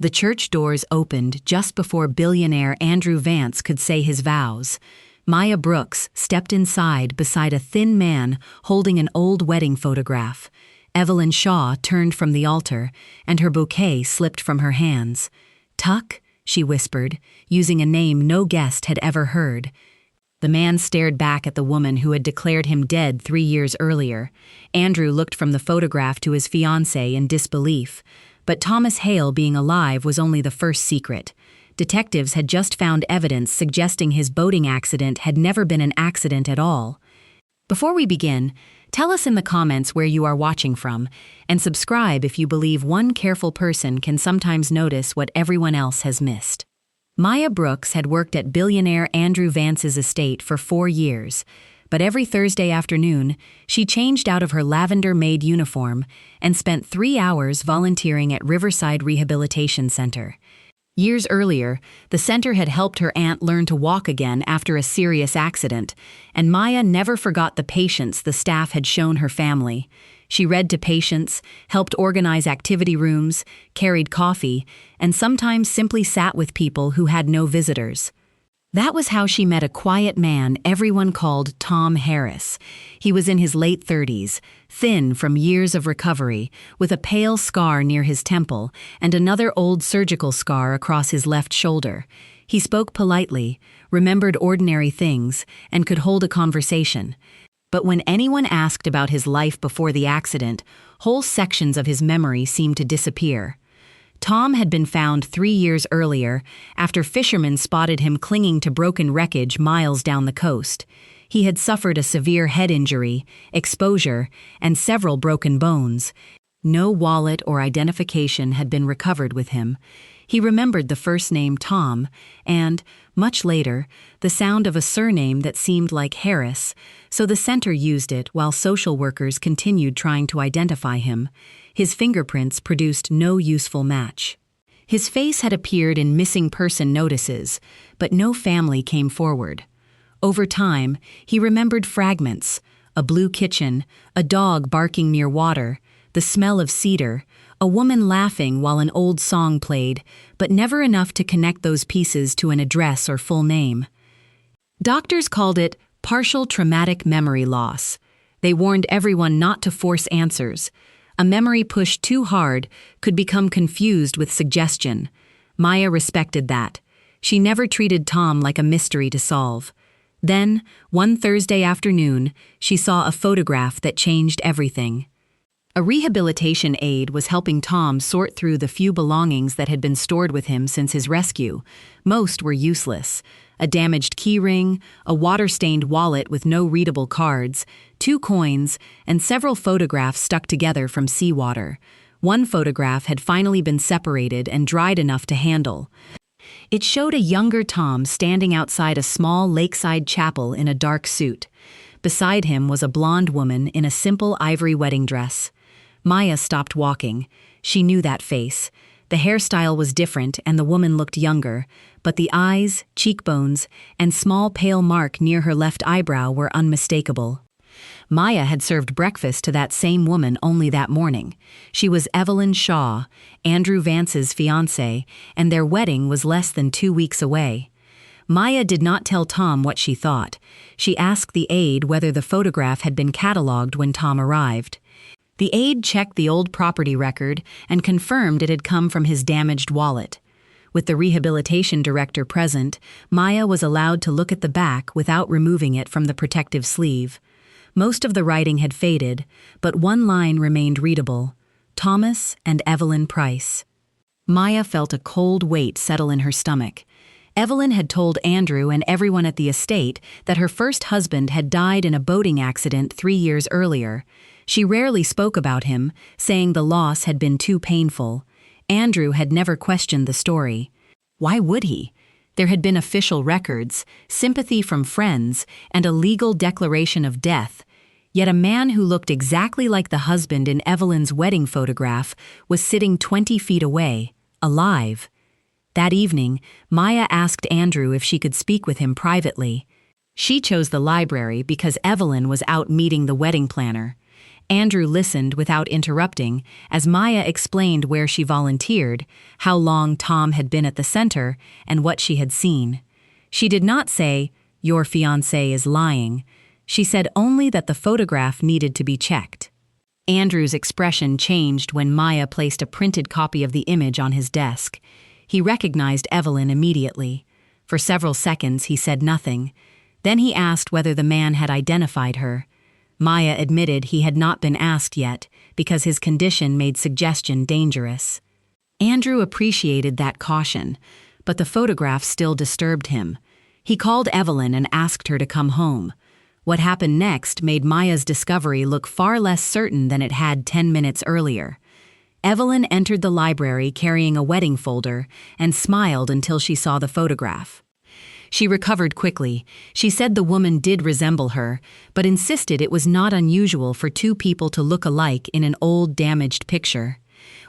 The church doors opened just before billionaire Andrew Vance could say his vows. Maya Brooks stepped inside beside a thin man holding an old wedding photograph. Evelyn Shaw turned from the altar, and her bouquet slipped from her hands. "Tuck," she whispered, using a name no guest had ever heard. The man stared back at the woman who had declared him dead 3 years earlier. Andrew looked from the photograph to his fiancée in disbelief. But Thomas Hale being alive was only the first secret. Detectives had just found evidence suggesting his boating accident had never been an accident at all. Before we begin, tell us in the comments where you are watching from, and subscribe if you believe one careful person can sometimes notice what everyone else has missed. Maya Brooks had worked at billionaire Andrew Vance's estate for 4 years, but every Thursday afternoon, she changed out of her Lavender Maid uniform and spent 3 hours volunteering at Riverside Rehabilitation Center. Years earlier, the center had helped her aunt learn to walk again after a serious accident, and Maya never forgot the patience the staff had shown her family. She read to patients, helped organize activity rooms, carried coffee, and sometimes simply sat with people who had no visitors. That was how she met a quiet man everyone called Tom Harris. He was in his late 30s, thin from years of recovery, with a pale scar near his temple and another old surgical scar across his left shoulder. He spoke politely, remembered ordinary things, and could hold a conversation. But when anyone asked about his life before the accident, whole sections of his memory seemed to disappear. Tom had been found 3 years earlier after fishermen spotted him clinging to broken wreckage miles down the coast. He had suffered a severe head injury, exposure, and several broken bones. No wallet or identification had been recovered with him. He remembered the first name Tom and, much later, the sound of a surname that seemed like Harris, so the center used it while social workers continued trying to identify him. His fingerprints produced no useful match. His face had appeared in missing person notices, but no family came forward. Over time, he remembered fragments: a blue kitchen, a dog barking near water, the smell of cedar, a woman laughing while an old song played, but never enough to connect those pieces to an address or full name. Doctors called it partial traumatic memory loss. They warned everyone not to force answers. A memory pushed too hard could become confused with suggestion. Maya respected that. She never treated Tom like a mystery to solve. Then, one Thursday afternoon, she saw a photograph that changed everything. A rehabilitation aide was helping Tom sort through the few belongings that had been stored with him since his rescue. Most were useless: a damaged keyring, a water-stained wallet with no readable cards, 2 coins, and several photographs stuck together from seawater. One photograph had finally been separated and dried enough to handle. It showed a younger Tom standing outside a small lakeside chapel in a dark suit. Beside him was a blonde woman in a simple ivory wedding dress. Maya stopped walking. She knew that face. The hairstyle was different and the woman looked younger, but the eyes, cheekbones, and small pale mark near her left eyebrow were unmistakable. Maya had served breakfast to that same woman only that morning. She was Evelyn Shaw, Andrew Vance's fiancée, and their wedding was less than 2 weeks away. Maya did not tell Tom what she thought. She asked the aide whether the photograph had been catalogued when Tom arrived. The aide checked the old property record and confirmed it had come from his damaged wallet. With the rehabilitation director present, Maya was allowed to look at the back without removing it from the protective sleeve. Most of the writing had faded, but one line remained readable: Thomas and Evelyn Price. Maya felt a cold weight settle in her stomach. Evelyn had told Andrew and everyone at the estate that her first husband had died in a boating accident 3 years earlier. She rarely spoke about him, saying the loss had been too painful. Andrew had never questioned the story. Why would he? There had been official records, sympathy from friends, and a legal declaration of death. Yet a man who looked exactly like the husband in Evelyn's wedding photograph was sitting 20 feet away, alive. That evening, Maya asked Andrew if she could speak with him privately. She chose the library because Evelyn was out meeting the wedding planner. Andrew listened without interrupting as Maya explained where she volunteered, how long Tom had been at the center, and what she had seen. She did not say, "Your fiancé is lying." She said only that the photograph needed to be checked. Andrew's expression changed when Maya placed a printed copy of the image on his desk. He recognized Evelyn immediately. For several seconds he said nothing. Then he asked whether the man had identified her. Maya admitted he had not been asked yet because his condition made suggestion dangerous. Andrew appreciated that caution, but the photograph still disturbed him. He called Evelyn and asked her to come home. What happened next made Maya's discovery look far less certain than it had 10 minutes earlier. Evelyn entered the library carrying a wedding folder and smiled until she saw the photograph. She recovered quickly. She said the woman did resemble her, but insisted it was not unusual for two people to look alike in an old, damaged picture.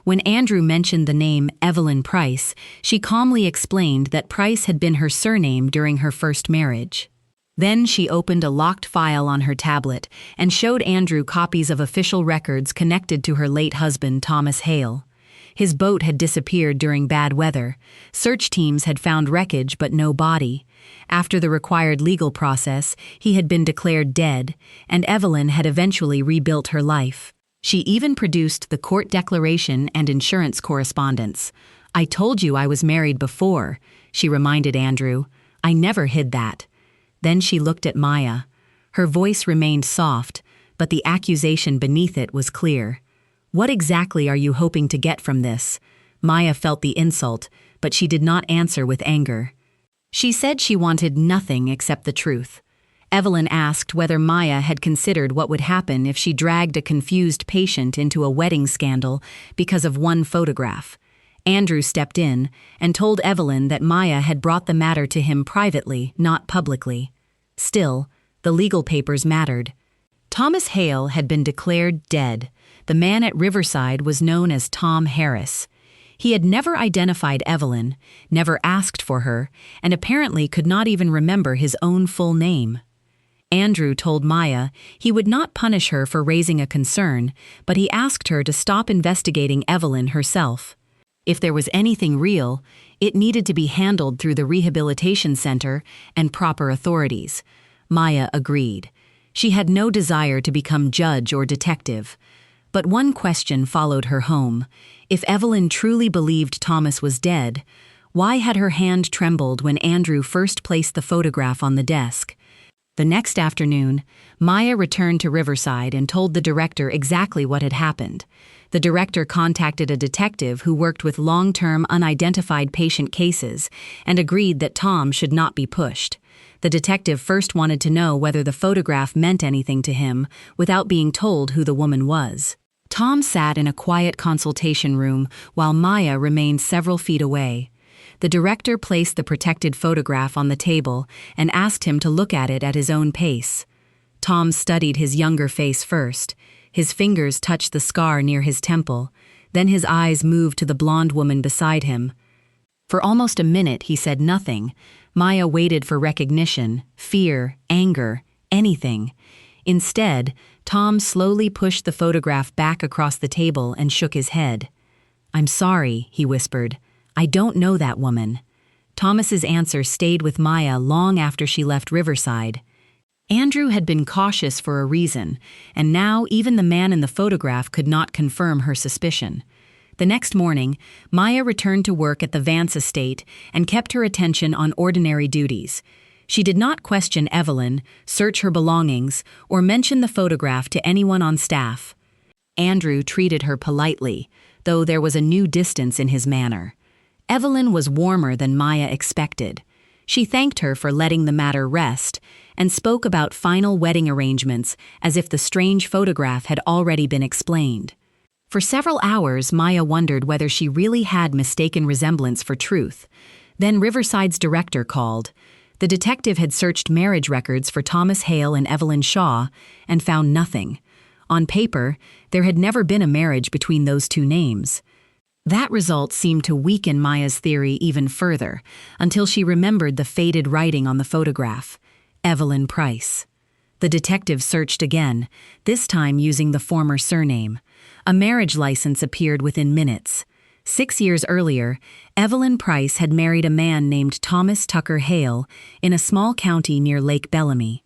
When Andrew mentioned the name Evelyn Price, she calmly explained that Price had been her surname during her first marriage. Then she opened a locked file on her tablet and showed Andrew copies of official records connected to her late husband, Thomas Hale. His boat had disappeared during bad weather. Search teams had found wreckage but no body. After the required legal process, he had been declared dead, and Evelyn had eventually rebuilt her life. She even produced the court declaration and insurance correspondence. "I told you I was married before," she reminded Andrew. "I never hid that." Then she looked at Maya. Her voice remained soft, but the accusation beneath it was clear. "What exactly are you hoping to get from this?" Maya felt the insult, but she did not answer with anger. She said she wanted nothing except the truth. Evelyn asked whether Maya had considered what would happen if she dragged a confused patient into a wedding scandal because of one photograph. Andrew stepped in and told Evelyn that Maya had brought the matter to him privately, not publicly. Still, the legal papers mattered. Thomas Hale had been declared dead. The man at Riverside was known as Tom Harris. He had never identified Evelyn, never asked for her, and apparently could not even remember his own full name. Andrew told Maya he would not punish her for raising a concern, but he asked her to stop investigating Evelyn herself. If there was anything real, it needed to be handled through the rehabilitation center and proper authorities. Maya agreed. She had no desire to become judge or detective. But one question followed her home. If Evelyn truly believed Thomas was dead, why had her hand trembled when Andrew first placed the photograph on the desk? The next afternoon, Maya returned to Riverside and told the director exactly what had happened. The director contacted a detective who worked with long-term unidentified patient cases and agreed that Tom should not be pushed. The detective first wanted to know whether the photograph meant anything to him without being told who the woman was. Tom sat in a quiet consultation room while Maya remained several feet away. The director placed the protected photograph on the table and asked him to look at it at his own pace. Tom studied his younger face first. His fingers touched the scar near his temple. Then his eyes moved to the blonde woman beside him. For almost a minute he said nothing. Maya waited for recognition, fear, anger, anything. Instead, Tom slowly pushed the photograph back across the table and shook his head. "I'm sorry," he whispered. "I don't know that woman." Thomas's answer stayed with Maya long after she left Riverside. Andrew had been cautious for a reason, and now even the man in the photograph could not confirm her suspicion. The next morning, Maya returned to work at the Vance estate and kept her attention on ordinary duties. She did not question Evelyn, search her belongings, or mention the photograph to anyone on staff. Andrew treated her politely, though there was a new distance in his manner. Evelyn was warmer than Maya expected. She thanked her for letting the matter rest and spoke about final wedding arrangements as if the strange photograph had already been explained. For several hours, Maya wondered whether she really had mistaken resemblance for truth. Then Riverside's director called. The detective had searched marriage records for Thomas Hale and Evelyn Shaw and found nothing. On paper, there had never been a marriage between those two names. That result seemed to weaken Maya's theory even further, until she remembered the faded writing on the photograph, Evelyn Price. The detective searched again, this time using the former surname. A marriage license appeared within minutes. 6 years earlier, Evelyn Price had married a man named Thomas Tucker Hale in a small county near Lake Bellamy.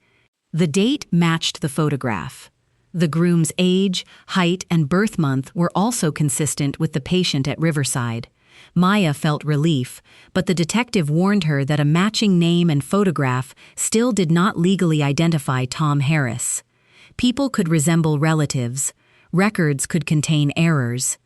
The date matched the photograph. The groom's age, height, and birth month were also consistent with the patient at Riverside. Maya felt relief, but the detective warned her that a matching name and photograph still did not legally identify Tom Harris. People could resemble relatives. Records could contain errors.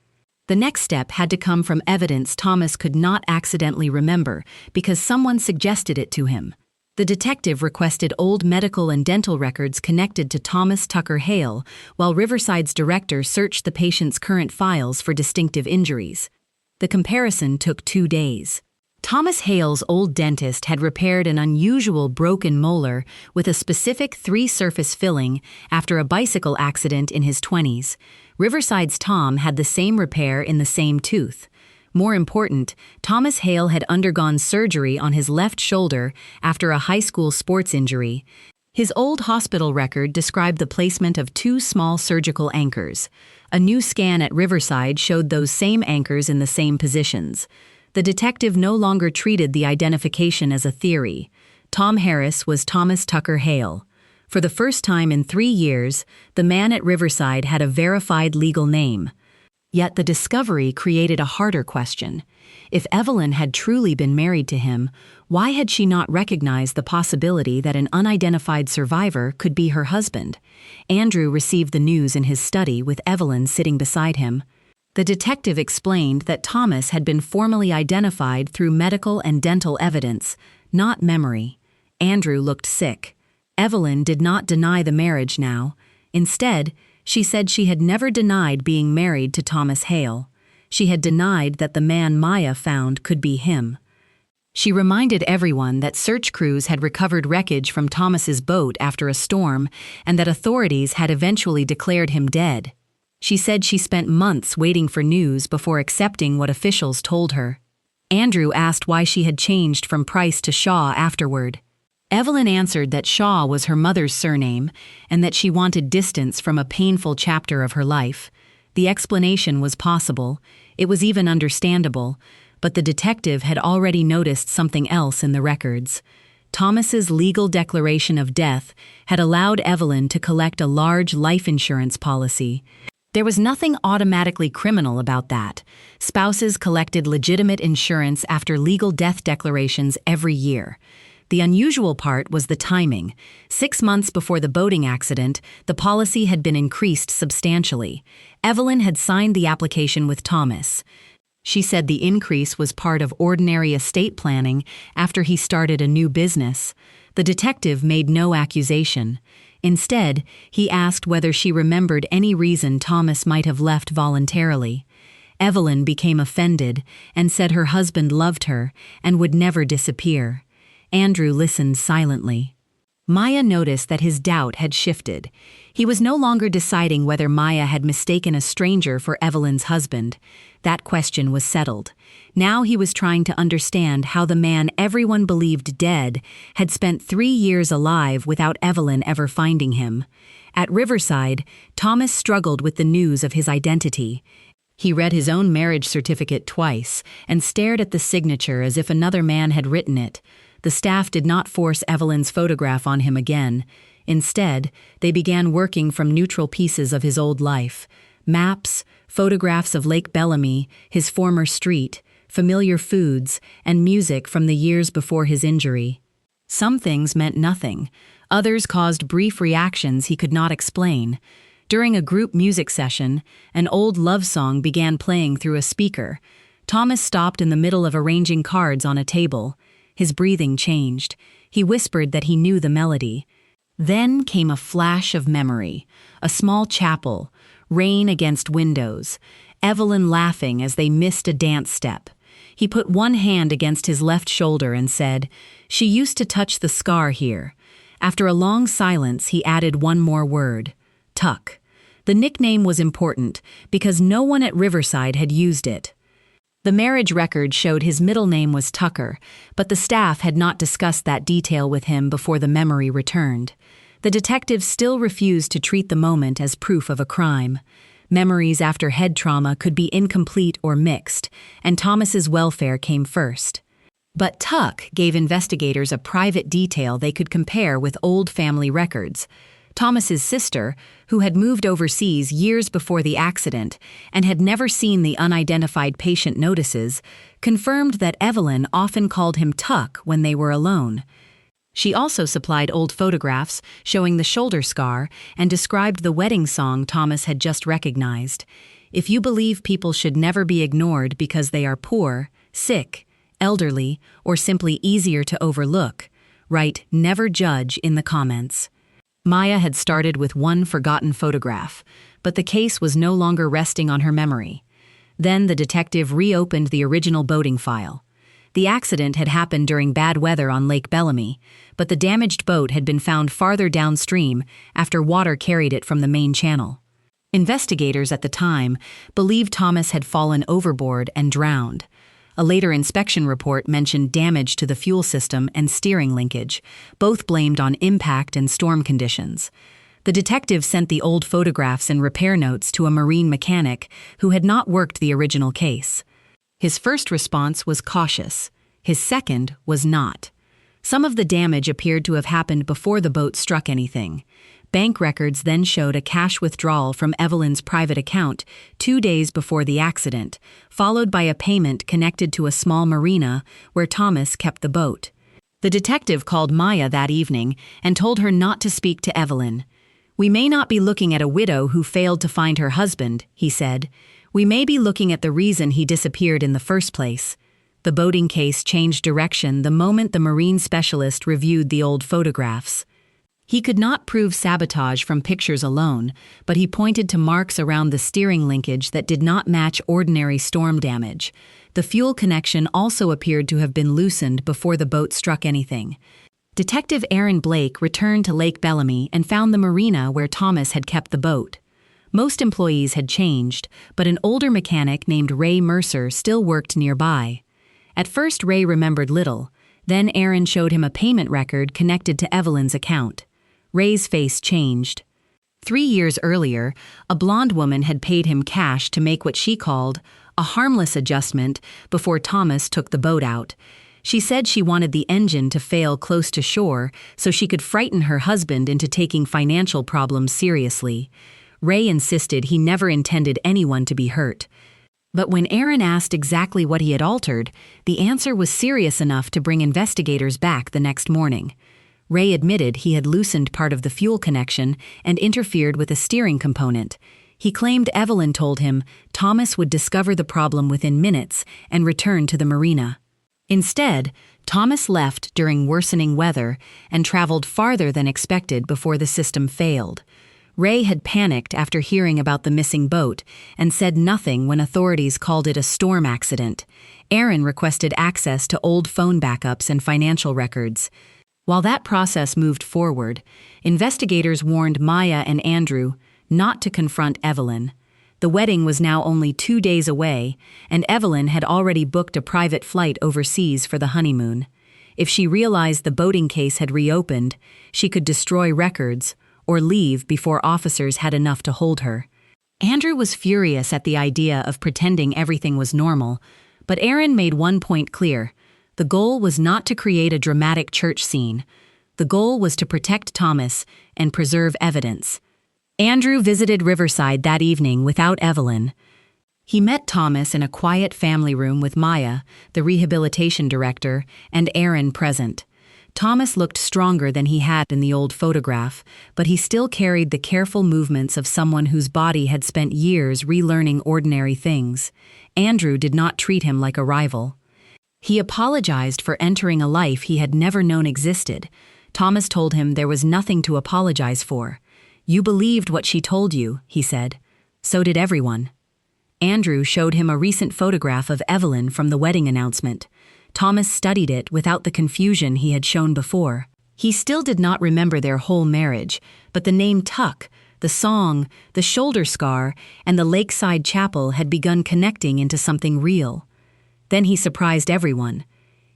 The next step had to come from evidence Thomas could not accidentally remember because someone suggested it to him. The detective requested old medical and dental records connected to Thomas Tucker Hale, while Riverside's director searched the patient's current files for distinctive injuries. The comparison took 2 days. Thomas Hale's old dentist had repaired an unusual broken molar with a specific 3-surface filling after a bicycle accident in his 20s. Riverside's Tom had the same repair in the same tooth. More important, Thomas Hale had undergone surgery on his left shoulder after a high school sports injury. His old hospital record described the placement of 2 small surgical anchors. A new scan at Riverside showed those same anchors in the same positions. The detective no longer treated the identification as a theory. Tom Harris was Thomas Tucker Hale. For the first time in 3 years, the man at Riverside had a verified legal name. Yet the discovery created a harder question. If Evelyn had truly been married to him, why had she not recognized the possibility that an unidentified survivor could be her husband? Andrew received the news in his study with Evelyn sitting beside him. The detective explained that Thomas had been formally identified through medical and dental evidence, not memory. Andrew looked sick. Evelyn did not deny the marriage now. Instead, she said she had never denied being married to Thomas Hale. She had denied that the man Maya found could be him. She reminded everyone that search crews had recovered wreckage from Thomas's boat after a storm and that authorities had eventually declared him dead. She said she spent months waiting for news before accepting what officials told her. Andrew asked why she had changed from Price to Shaw afterward. Evelyn answered that Shaw was her mother's surname and that she wanted distance from a painful chapter of her life. The explanation was possible, it was even understandable, but the detective had already noticed something else in the records. Thomas's legal declaration of death had allowed Evelyn to collect a large life insurance policy. There was nothing automatically criminal about that. Spouses collected legitimate insurance after legal death declarations every year. The unusual part was the timing. 6 months before the boating accident, the policy had been increased substantially. Evelyn had signed the application with Thomas. She said the increase was part of ordinary estate planning after he started a new business. The detective made no accusation. Instead, he asked whether she remembered any reason Thomas might have left voluntarily. Evelyn became offended and said her husband loved her and would never disappear. Andrew listened silently. Maya noticed that his doubt had shifted. He was no longer deciding whether Maya had mistaken a stranger for Evelyn's husband. That question was settled. Now he was trying to understand how the man everyone believed dead had spent 3 years alive without Evelyn ever finding him. At Riverside, Thomas struggled with the news of his identity. He read his own marriage certificate twice and stared at the signature as if another man had written it. The staff did not force Evelyn's photograph on him again. Instead, they began working from neutral pieces of his old life. Maps, photographs of Lake Bellamy, his former street, familiar foods, and music from the years before his injury. Some things meant nothing. Others caused brief reactions he could not explain. During a group music session, an old love song began playing through a speaker. Thomas stopped in the middle of arranging cards on a table. His breathing changed. He whispered that he knew the melody. Then came a flash of memory. A small chapel, rain against windows, Evelyn laughing as they missed a dance step. He put one hand against his left shoulder and said, "She used to touch the scar here." After a long silence, he added one more word, Tuck. The nickname was important because no one at Riverside had used it. The marriage record showed his middle name was Tucker, but the staff had not discussed that detail with him before the memory returned. The detective still refused to treat the moment as proof of a crime. Memories after head trauma could be incomplete or mixed, and Thomas's welfare came first. But Tuck gave investigators a private detail they could compare with old family records. Thomas's sister, who had moved overseas years before the accident and had never seen the unidentified patient notices, confirmed that Evelyn often called him Tuck when they were alone. She also supplied old photographs showing the shoulder scar and described the wedding song Thomas had just recognized. If you believe people should never be ignored because they are poor, sick, elderly, or simply easier to overlook, write "never judge" in the comments. Maya had started with one forgotten photograph, but the case was no longer resting on her memory. Then the detective reopened the original boating file. The accident had happened during bad weather on Lake Bellamy, but the damaged boat had been found farther downstream after water carried it from the main channel. Investigators at the time believed Thomas had fallen overboard and drowned. A later inspection report mentioned damage to the fuel system and steering linkage, both blamed on impact and storm conditions. The detective sent the old photographs and repair notes to a marine mechanic who had not worked the original case. His first response was cautious. His second was not. Some of the damage appeared to have happened before the boat struck anything. Bank records then showed a cash withdrawal from Evelyn's private account 2 days before the accident, followed by a payment connected to a small marina where Thomas kept the boat. The detective called Maya that evening and told her not to speak to Evelyn. "We may not be looking at a widow who failed to find her husband," he said. "We may be looking at the reason he disappeared in the first place." The boating case changed direction the moment the marine specialist reviewed the old photographs. He could not prove sabotage from pictures alone, but he pointed to marks around the steering linkage that did not match ordinary storm damage. The fuel connection also appeared to have been loosened before the boat struck anything. Detective Aaron Blake returned to Lake Bellamy and found the marina where Thomas had kept the boat. Most employees had changed, but an older mechanic named Ray Mercer still worked nearby. At first, Ray remembered little. Then Aaron showed him a payment record connected to Evelyn's account. Ray's face changed. 3 years earlier, a blonde woman had paid him cash to make what she called a harmless adjustment before Thomas took the boat out. She said she wanted the engine to fail close to shore so she could frighten her husband into taking financial problems seriously. Ray insisted he never intended anyone to be hurt. But when Aaron asked exactly what he had altered, the answer was serious enough to bring investigators back the next morning. Ray admitted he had loosened part of the fuel connection and interfered with a steering component. He claimed Evelyn told him Thomas would discover the problem within minutes and return to the marina. Instead, Thomas left during worsening weather and traveled farther than expected before the system failed. Ray had panicked after hearing about the missing boat and said nothing when authorities called it a storm accident. Aaron requested access to old phone backups and financial records. While that process moved forward, investigators warned Maya and Andrew not to confront Evelyn. The wedding was now only 2 days away, and Evelyn had already booked a private flight overseas for the honeymoon. If she realized the boating case had reopened, she could destroy records or leave before officers had enough to hold her. Andrew was furious at the idea of pretending everything was normal, but Aaron made one point clear. The goal was not to create a dramatic church scene. The goal was to protect Thomas and preserve evidence. Andrew visited Riverside that evening without Evelyn. He met Thomas in a quiet family room with Maya, the rehabilitation director, and Aaron present. Thomas looked stronger than he had in the old photograph, but he still carried the careful movements of someone whose body had spent years relearning ordinary things. Andrew did not treat him like a rival. He apologized for entering a life he had never known existed. Thomas told him there was nothing to apologize for. "You believed what she told you," he said. "So did everyone." Andrew showed him a recent photograph of Evelyn from the wedding announcement. Thomas studied it without the confusion he had shown before. He still did not remember their whole marriage, but the name Tuck, the song, the shoulder scar, and the lakeside chapel had begun connecting into something real. Then he surprised everyone.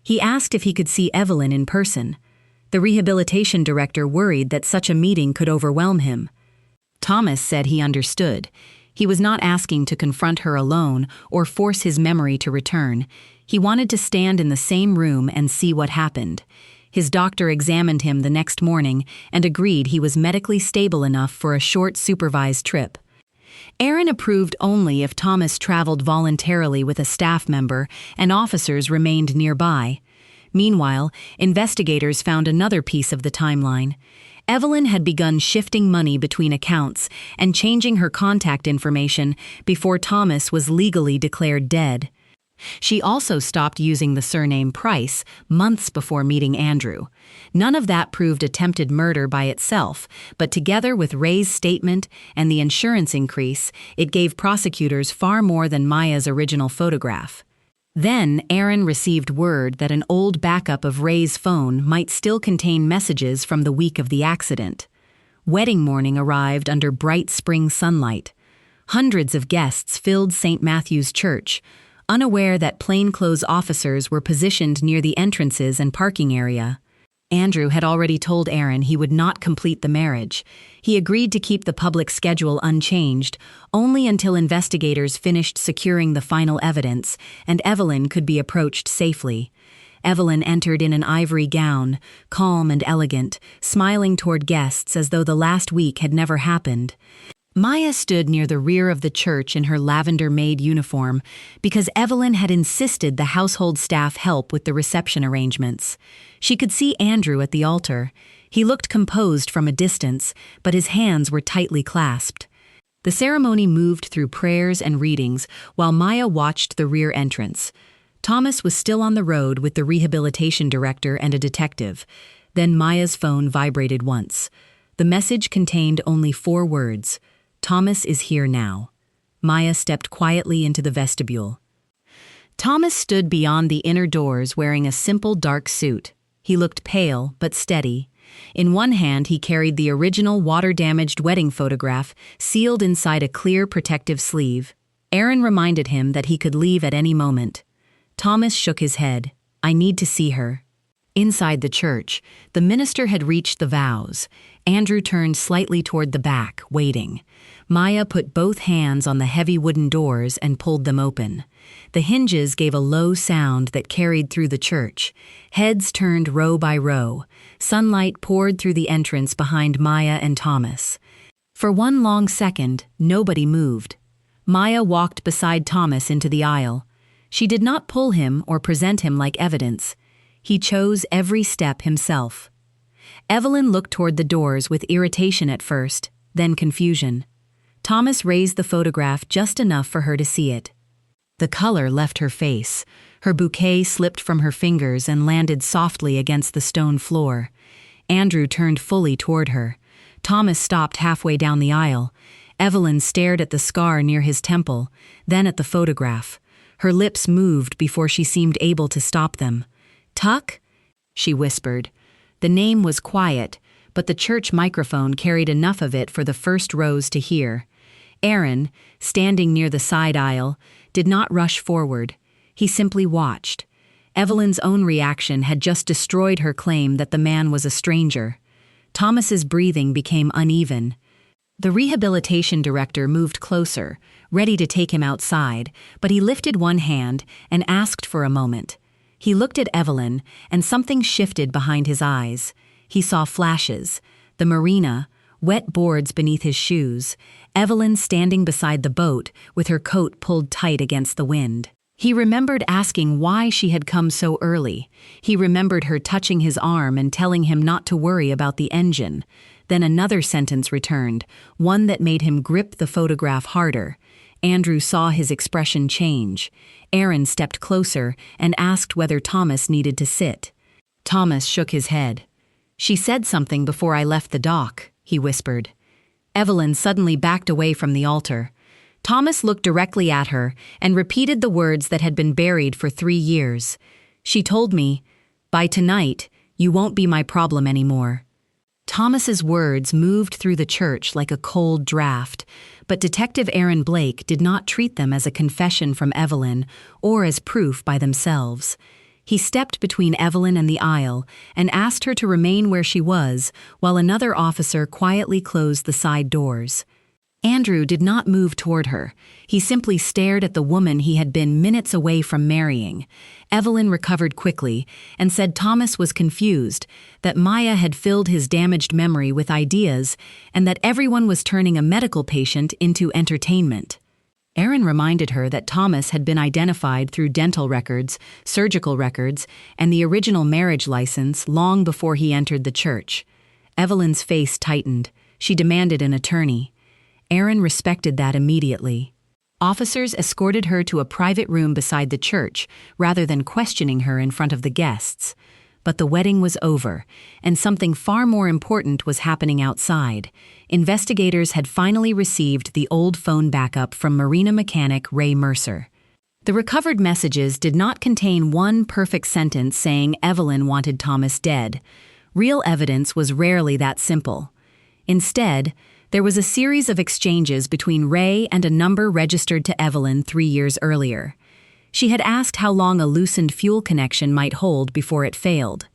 He asked if he could see Evelyn in person. The rehabilitation director worried that such a meeting could overwhelm him. Thomas said he understood. He was not asking to confront her alone or force his memory to return. He wanted to stand in the same room and see what happened. His doctor examined him the next morning and agreed he was medically stable enough for a short supervised trip. Aaron approved only if Thomas traveled voluntarily with a staff member and officers remained nearby. Meanwhile, investigators found another piece of the timeline. Evelyn had begun shifting money between accounts and changing her contact information before Thomas was legally declared dead. She also stopped using the surname Price months before meeting Andrew. None of that proved attempted murder by itself, but together with Ray's statement and the insurance increase, it gave prosecutors far more than Maya's original photograph. Then Aaron received word that an old backup of Ray's phone might still contain messages from the week of the accident. Wedding morning arrived under bright spring sunlight. Hundreds of guests filled St. Matthew's Church, unaware that plainclothes officers were positioned near the entrances and parking area. Andrew had already told Aaron he would not complete the marriage. He agreed to keep the public schedule unchanged, only until investigators finished securing the final evidence and Evelyn could be approached safely. Evelyn entered in an ivory gown, calm and elegant, smiling toward guests as though the last week had never happened. Maya stood near the rear of the church in her lavender Maid uniform because Evelyn had insisted the household staff help with the reception arrangements. She could see Andrew at the altar. He looked composed from a distance, but his hands were tightly clasped. The ceremony moved through prayers and readings while Maya watched the rear entrance. Thomas was still on the road with the rehabilitation director and a detective. Then Maya's phone vibrated once. The message contained only 4 words. Thomas is here now. Maya stepped quietly into the vestibule. Thomas stood beyond the inner doors wearing a simple dark suit. He looked pale but steady. In one hand he carried the original water-damaged wedding photograph sealed inside a clear protective sleeve. Aaron reminded him that he could leave at any moment. Thomas shook his head. I need to see her. Inside the church, the minister had reached the vows. Andrew turned slightly toward the back, waiting. Maya put both hands on the heavy wooden doors and pulled them open. The hinges gave a low sound that carried through the church. Heads turned row by row. Sunlight poured through the entrance behind Maya and Thomas. For one long second, nobody moved. Maya walked beside Thomas into the aisle. She did not pull him or present him like evidence. He chose every step himself. Evelyn looked toward the doors with irritation at first, then confusion. Thomas raised the photograph just enough for her to see it. The color left her face. Her bouquet slipped from her fingers and landed softly against the stone floor. Andrew turned fully toward her. Thomas stopped halfway down the aisle. Evelyn stared at the scar near his temple, then at the photograph. Her lips moved before she seemed able to stop them. Tuck? She whispered. The name was quiet, but the church microphone carried enough of it for the first rows to hear. Aaron, standing near the side aisle, did not rush forward. He simply watched. Evelyn's own reaction had just destroyed her claim that the man was a stranger. Thomas's breathing became uneven. The rehabilitation director moved closer, ready to take him outside, but he lifted one hand and asked for a moment. He looked at Evelyn, and something shifted behind his eyes. He saw flashes. The marina, wet boards beneath his shoes, Evelyn standing beside the boat with her coat pulled tight against the wind. He remembered asking why she had come so early. He remembered her touching his arm and telling him not to worry about the engine. Then another sentence returned, one that made him grip the photograph harder. Andrew saw his expression change. Aaron stepped closer and asked whether Thomas needed to sit. Thomas shook his head. She said something before I left the dock, he whispered. Evelyn suddenly backed away from the altar. Thomas looked directly at her and repeated the words that had been buried for 3 years. She told me, by tonight, you won't be my problem anymore. Thomas's words moved through the church like a cold draft, but Detective Aaron Blake did not treat them as a confession from Evelyn or as proof by themselves. He stepped between Evelyn and the aisle and asked her to remain where she was while another officer quietly closed the side doors. Andrew did not move toward her. He simply stared at the woman he had been minutes away from marrying. Evelyn recovered quickly and said Thomas was confused, that Maya had filled his damaged memory with ideas, and that everyone was turning a medical patient into entertainment. Aaron reminded her that Thomas had been identified through dental records, surgical records, and the original marriage license long before he entered the church. Evelyn's face tightened. She demanded an attorney. Aaron respected that immediately. Officers escorted her to a private room beside the church, rather than questioning her in front of the guests. But the wedding was over, and something far more important was happening outside. Investigators had finally received the old phone backup from marina mechanic Ray Mercer. The recovered messages did not contain one perfect sentence saying Evelyn wanted Thomas dead. Real evidence was rarely that simple. Instead, there was a series of exchanges between Ray and a number registered to Evelyn 3 years earlier. She had asked how long a loosened fuel connection might hold before it failed.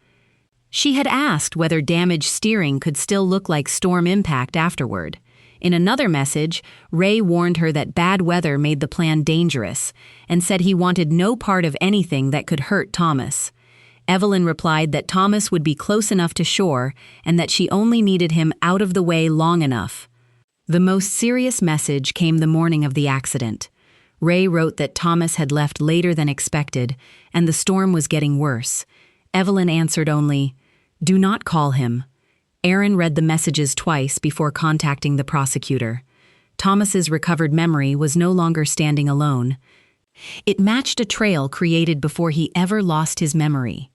She had asked whether damaged steering could still look like storm impact afterward. In another message, Ray warned her that bad weather made the plan dangerous and said he wanted no part of anything that could hurt Thomas. Evelyn replied that Thomas would be close enough to shore and that she only needed him out of the way long enough. The most serious message came the morning of the accident. Ray wrote that Thomas had left later than expected and the storm was getting worse. Evelyn answered only, "Do not call him." Aaron read the messages twice before contacting the prosecutor. Thomas's recovered memory was no longer standing alone. It matched a trail created before he ever lost his memory.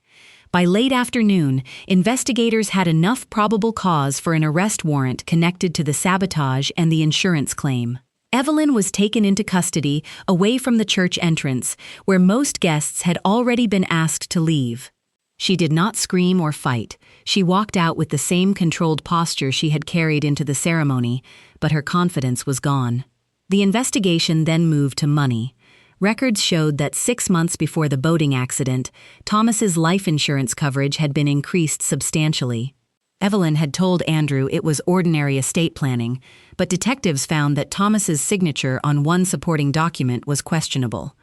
By late afternoon, investigators had enough probable cause for an arrest warrant connected to the sabotage and the insurance claim. Evelyn was taken into custody away from the church entrance, where most guests had already been asked to leave. She did not scream or fight. She walked out with the same controlled posture she had carried into the ceremony, but her confidence was gone. The investigation then moved to money. Records showed that 6 months before the boating accident, Thomas's life insurance coverage had been increased substantially. Evelyn had told Andrew it was ordinary estate planning, but detectives found that Thomas's signature on one supporting document was questionable.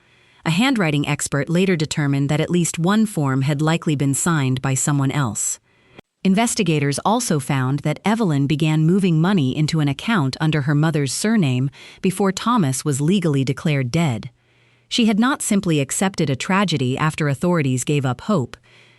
A handwriting expert later determined that at least one form had likely been signed by someone else. Investigators also found that Evelyn began moving money into an account under her mother's surname before Thomas was legally declared dead. She had not simply accepted a tragedy after authorities gave up hope.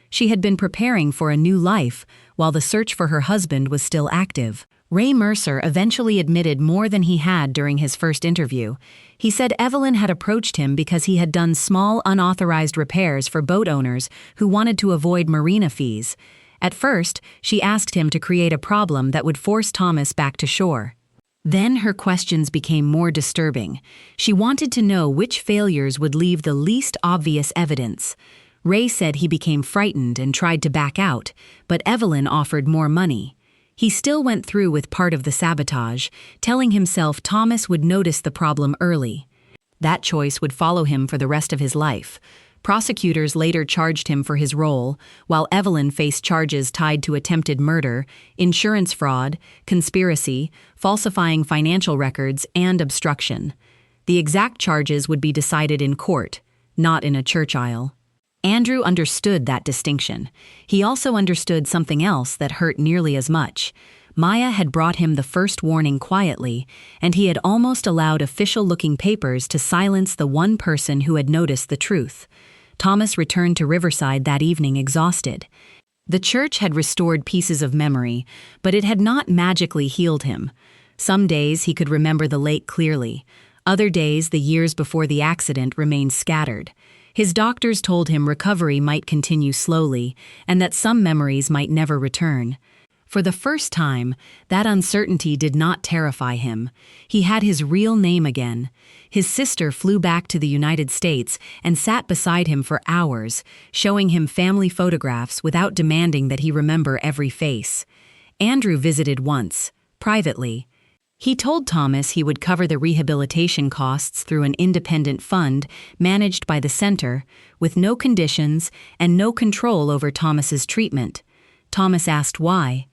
She had been preparing for a new life while the search for her husband was still active. Ray Mercer eventually admitted more than he had during his first interview. He said Evelyn had approached him because he had done small unauthorized repairs for boat owners who wanted to avoid marina fees. At first, she asked him to create a problem that would force Thomas back to shore. Then her questions became more disturbing. She wanted to know which failures would leave the least obvious evidence. Ray said he became frightened and tried to back out, but Evelyn offered more money. He still went through with part of the sabotage, telling himself Thomas would notice the problem early. That choice would follow him for the rest of his life. Prosecutors later charged him for his role, while Evelyn faced charges tied to attempted murder, insurance fraud, conspiracy, falsifying financial records, and obstruction. The exact charges would be decided in court, not in a church aisle. Andrew understood that distinction. He also understood something else that hurt nearly as much. Maya had brought him the first warning quietly, and he had almost allowed official-looking papers to silence the one person who had noticed the truth. Thomas returned to Riverside that evening exhausted. The church had restored pieces of memory, but it had not magically healed him. Some days he could remember the lake clearly. Other days, the years before the accident, remained scattered. His doctors told him recovery might continue slowly, and that some memories might never return. For the first time, that uncertainty did not terrify him. He had his real name again. His sister flew back to the United States and sat beside him for hours, showing him family photographs without demanding that he remember every face. Andrew visited once, privately. He told Thomas he would cover the rehabilitation costs through an independent fund managed by the center, with no conditions and no control over Thomas's treatment. Thomas asked why.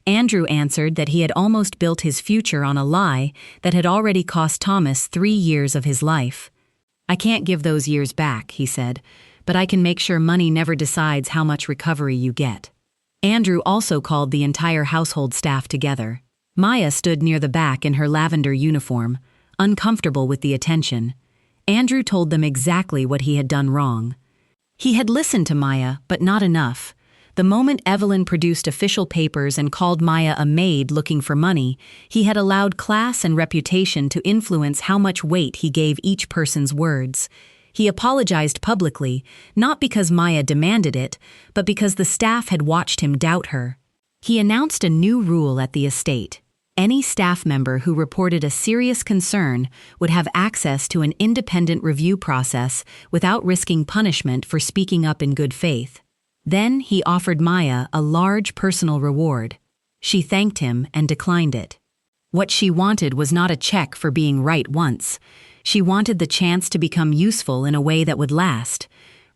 Andrew answered that he had almost built his future on a lie that had already cost Thomas 3 years of his life. "I can't give those years back," he said, "but I can make sure money never decides how much recovery you get." Andrew also called the entire household staff together. Maya stood near the back in her lavender uniform, uncomfortable with the attention. Andrew told them exactly what he had done wrong. He had listened to Maya, but not enough. The moment Evelyn produced official papers and called Maya a maid looking for money, he had allowed class and reputation to influence how much weight he gave each person's words. He apologized publicly, not because Maya demanded it, but because the staff had watched him doubt her. He announced a new rule at the estate. Any staff member who reported a serious concern would have access to an independent review process without risking punishment for speaking up in good faith. Then he offered Maya a large personal reward. She thanked him and declined it. What she wanted was not a check for being right once. She wanted the chance to become useful in a way that would last.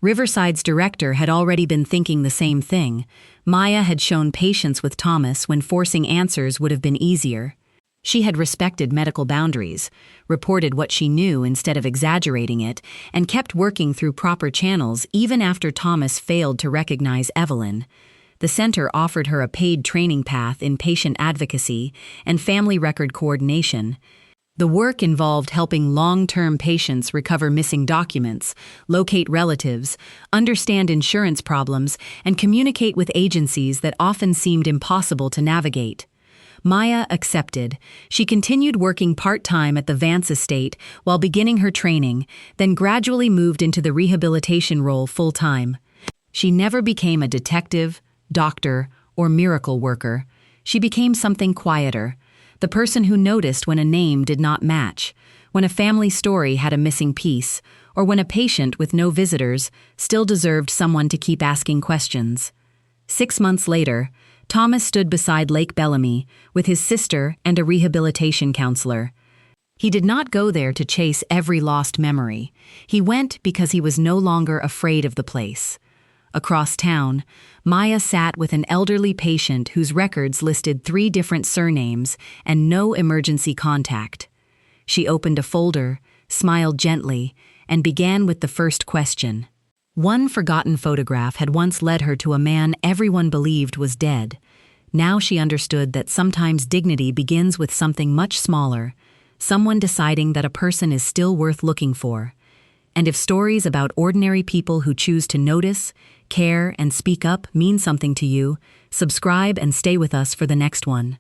Riverside's director had already been thinking the same thing. Maya had shown patience with Thomas when forcing answers would have been easier. She had respected medical boundaries, reported what she knew instead of exaggerating it, and kept working through proper channels even after Thomas failed to recognize Evelyn. The center offered her a paid training path in patient advocacy and family record coordination. The work involved helping long-term patients recover missing documents, locate relatives, understand insurance problems, and communicate with agencies that often seemed impossible to navigate. Maya accepted. She continued working part-time at the Vance estate while beginning her training, then gradually moved into the rehabilitation role full-time. She never became a detective, doctor, or miracle worker. She became something quieter. The person who noticed when a name did not match, when a family story had a missing piece, or when a patient with no visitors still deserved someone to keep asking questions. 6 months later, Thomas stood beside Lake Bellamy with his sister and a rehabilitation counselor. He did not go there to chase every lost memory. He went because he was no longer afraid of the place. Across town, Maya sat with an elderly patient whose records listed 3 different surnames and no emergency contact. She opened a folder, smiled gently, and began with the first question. One forgotten photograph had once led her to a man everyone believed was dead. Now she understood that sometimes dignity begins with something much smaller, someone deciding that a person is still worth looking for. And if stories about ordinary people who choose to notice, care, and speak up mean something to you, subscribe and stay with us for the next one.